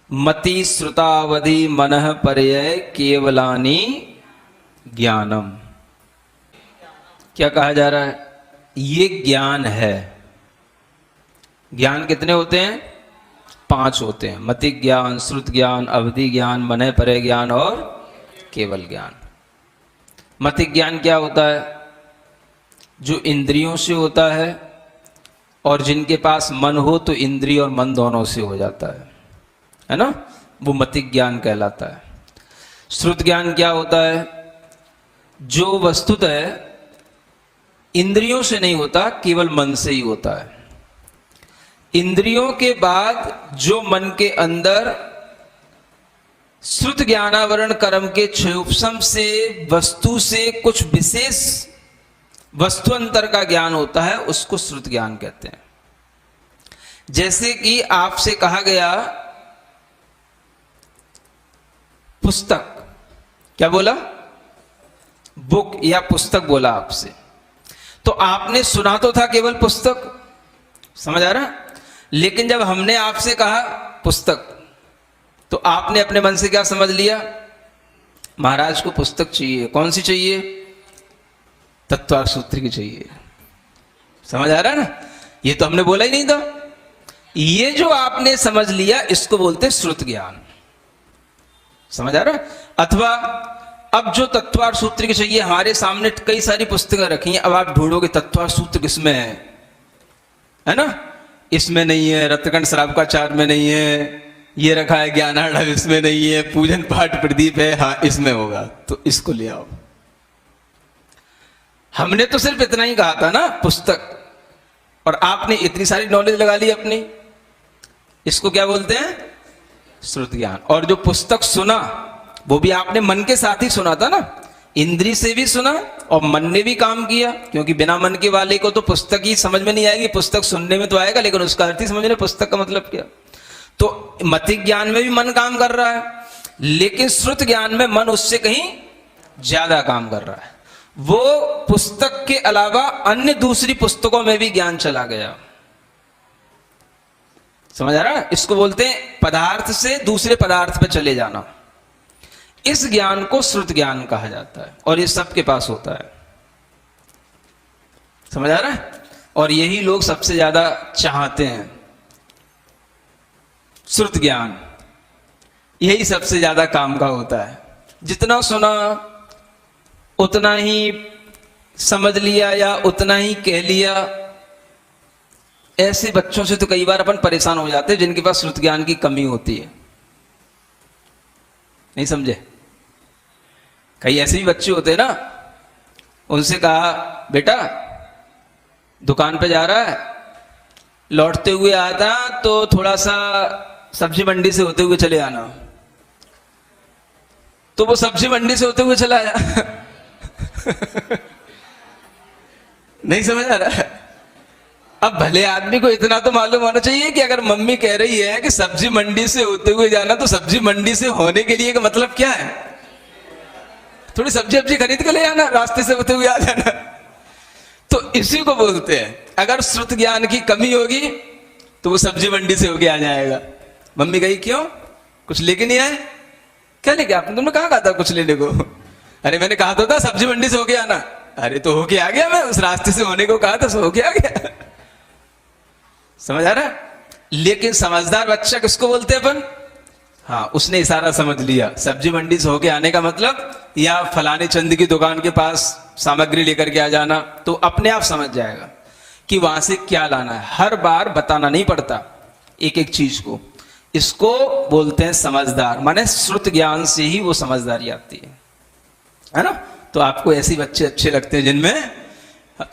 मति श्रुतावधि मनः पर्यय केवलानि ज्ञानम। क्या कहा जा रहा है? ये ज्ञान है। ज्ञान कितने होते हैं? 5 होते हैं। मति ज्ञान, श्रुत ज्ञान, अवधि ज्ञान, मनः पर्यय ज्ञान और केवल ज्ञान। मति ज्ञान क्या होता है? जो इंद्रियों से होता है, और जिनके पास मन हो तो इंद्रिय और मन दोनों से हो जाता है ना, वो मति ज्ञान कहलाता है। श्रुत ज्ञान क्या होता है? जो वस्तुतः इंद्रियों से नहीं होता, केवल मन से ही होता है। इंद्रियों के बाद जो मन के अंदर श्रुत ज्ञानावरण कर्म के क्षयोपशम से वस्तु से कुछ विशेष वस्तु अंतर का ज्ञान होता है, उसको श्रुत ज्ञान कहते हैं। जैसे कि आपसे कहा गया पुस्तक, क्या बोला? बुक या पुस्तक बोला आपसे, तो आपने सुना तो था केवल पुस्तक, समझ आ रहा? लेकिन जब हमने आपसे कहा पुस्तक, तो आपने अपने मन से क्या समझ लिया? महाराज को पुस्तक चाहिए। कौन सी चाहिए? तत्वार्थ सूत्र की चाहिए। समझ आ रहा है ना? ये तो हमने बोला ही नहीं था। ये जो आपने समझ लिया, इसको बोलते श्रुत ज्ञान। समझ आ रहा है? अथवा अब जो तत्वार्थ सूत्र की चाहिए, हमारे सामने कई सारी पुस्तकें रखी हैं, अब आप ढूंढोगे तत्वार्थ सूत्र किसमें है ना? इसमें नहीं है, रत्नखंड श्रावकाचार्य में नहीं है, ये रखा है ज्ञानार्णव इसमें नहीं है, पूजन पाठ प्रदीप है, हाँ इसमें होगा, तो इसको ले आओ। हमने तो सिर्फ इतना ही कहा था ना, पुस्तक, और आपने इतनी सारी नॉलेज लगा ली अपनी। इसको क्या बोलते हैं? श्रुत ज्ञान। और जो पुस्तक सुना, वो भी आपने मन के साथ ही सुना था ना, इंद्री से भी सुना और मन ने भी काम किया, क्योंकि बिना मन के वाले को तो पुस्तक ही समझ में नहीं आएगी। पुस्तक सुनने में तो आएगा, लेकिन उसका अर्थ ही समझ नहीं, पुस्तक का मतलब क्या। तो मति ज्ञान में भी मन काम कर रहा है, लेकिन श्रुत ज्ञान में मन उससे कहीं ज्यादा काम कर रहा है। वो पुस्तक के अलावा अन्य दूसरी पुस्तकों में भी ज्ञान चला गया। समझ आ रहा है? इसको बोलते हैं पदार्थ से दूसरे पदार्थ पे चले जाना। इस ज्ञान को श्रुत ज्ञान कहा जाता है, और ये सबके पास होता है। समझ आ रहा है? और यही लोग सबसे ज्यादा चाहते हैं, श्रुत ज्ञान। यही सबसे ज्यादा काम का होता है। जितना सुना उतना ही समझ लिया या उतना ही कह लिया। ऐसे बच्चों से तो कई बार अपन परेशान हो जाते हैं जिनके पास श्रुत ज्ञान की कमी होती है। नहीं समझे? कई ऐसे भी बच्चे होते हैं ना, उनसे कहा बेटा दुकान पे जा रहा है, लौटते हुए आता तो थोड़ा सा सब्जी मंडी से होते हुए चले आना। तो वो सब्जी मंडी से होते हुए चला आया। नहीं समझ आ रहा है? अब भले आदमी को इतना तो मालूम होना चाहिए कि अगर मम्मी कह रही है कि सब्जी मंडी से होते हुए जाना, तो सब्जी मंडी से होने के लिए का मतलब क्या है? थोड़ी सब्जी वब्जी खरीद के ले आना, रास्ते से होते हुए आ जाना। तो इसी को बोलते हैं, अगर श्रुत ज्ञान की कमी होगी तो वो सब्जी मंडी से होके आ जाएगा। मम्मी कही क्यों, कुछ लेके नहीं आए? क्या लेके? आपने तुमने कहा था कुछ लेने को? अरे मैंने कहा तो था सब्जी मंडी से होके आना। अरे तो होके आ गया, मैं उस रास्ते से होने को कहा था, सो होके आ गया। समझ आ रहा है? लेकिन समझदार बच्चा किसको बोलते हैं अपन? हाँ, उसने इशारा समझ लिया, सब्जी मंडी से होके आने का मतलब या फलाने चंद की दुकान के पास सामग्री लेकर के आ जाना, तो अपने आप समझ जाएगा कि वहां से क्या लाना है। हर बार बताना नहीं पड़ता एक एक चीज को। इसको बोलते हैं समझदार, माने श्रुत ज्ञान से ही वो समझदारी आती है ना? तो आपको ऐसे बच्चे अच्छे लगते हैं जिनमें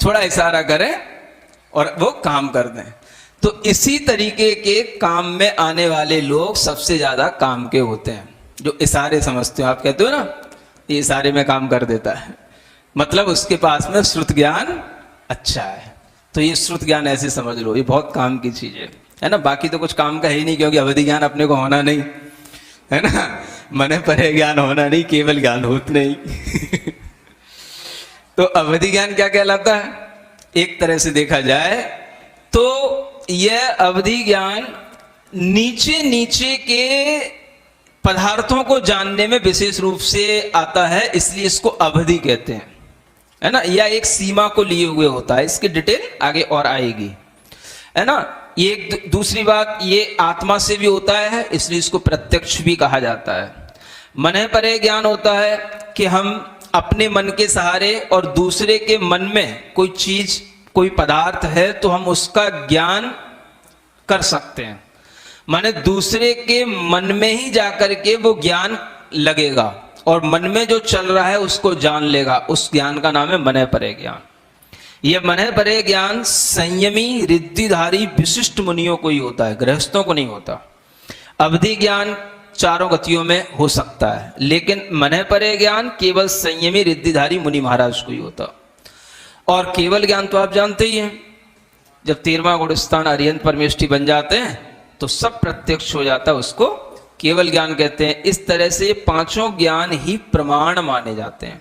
थोड़ा इशारा करें और वो काम कर दें। तो इसी तरीके के काम में आने वाले लोग सबसे ज्यादा काम के होते हैं, जो इशारे समझते हो। आप कहते हो ना ये इशारे में काम कर देता है, मतलब उसके पास में श्रुत ज्ञान अच्छा है। तो ये श्रुत ज्ञान ऐसे समझ लो, ये बहुत काम की चीज है ना? बाकी तो कुछ काम का ही नहीं, क्योंकि अवधि ज्ञान अपने को होना नहीं है ना, मने परे ज्ञान होना नहीं, केवल ज्ञान होत नहीं। तो अवधि ज्ञान क्या कहलाता है? एक तरह से देखा जाए तो यह अवधि ज्ञान नीचे नीचे के पदार्थों को जानने में विशेष रूप से आता है, इसलिए इसको अवधि कहते हैं, है ना, या एक सीमा को लिए हुए होता है। इसकी डिटेल आगे और आएगी, है ना। ये दूसरी बात, ये आत्मा से भी होता है, इसलिए इसको प्रत्यक्ष भी कहा जाता है। मन परे ज्ञान होता है कि हम अपने मन के सहारे और दूसरे के मन में कोई चीज, कोई पदार्थ है तो हम उसका ज्ञान कर सकते हैं, माने दूसरे के मन में ही जाकर के वो ज्ञान लगेगा और मन में जो चल रहा है उसको जान लेगा। उस ज्ञान का नाम है मन परे ज्ञान। यह मन परे ज्ञान संयमी रिद्धिधारी विशिष्ट मुनियों को ही होता है, गृहस्थों को नहीं होता। अवधि ज्ञान चारों गतियों में हो सकता है, लेकिन मन परे ज्ञान केवल संयमी रिद्धिधारी मुनि महाराज को ही होता। और केवल ज्ञान तो आप जानते ही हैं, जब 13वां गुणस्थान अरिहंत परमेष्ठी बन जाते हैं तो सब प्रत्यक्ष हो जाता है, उसको केवल ज्ञान कहते हैं। इस तरह से पांचों ज्ञान ही प्रमाण माने जाते हैं।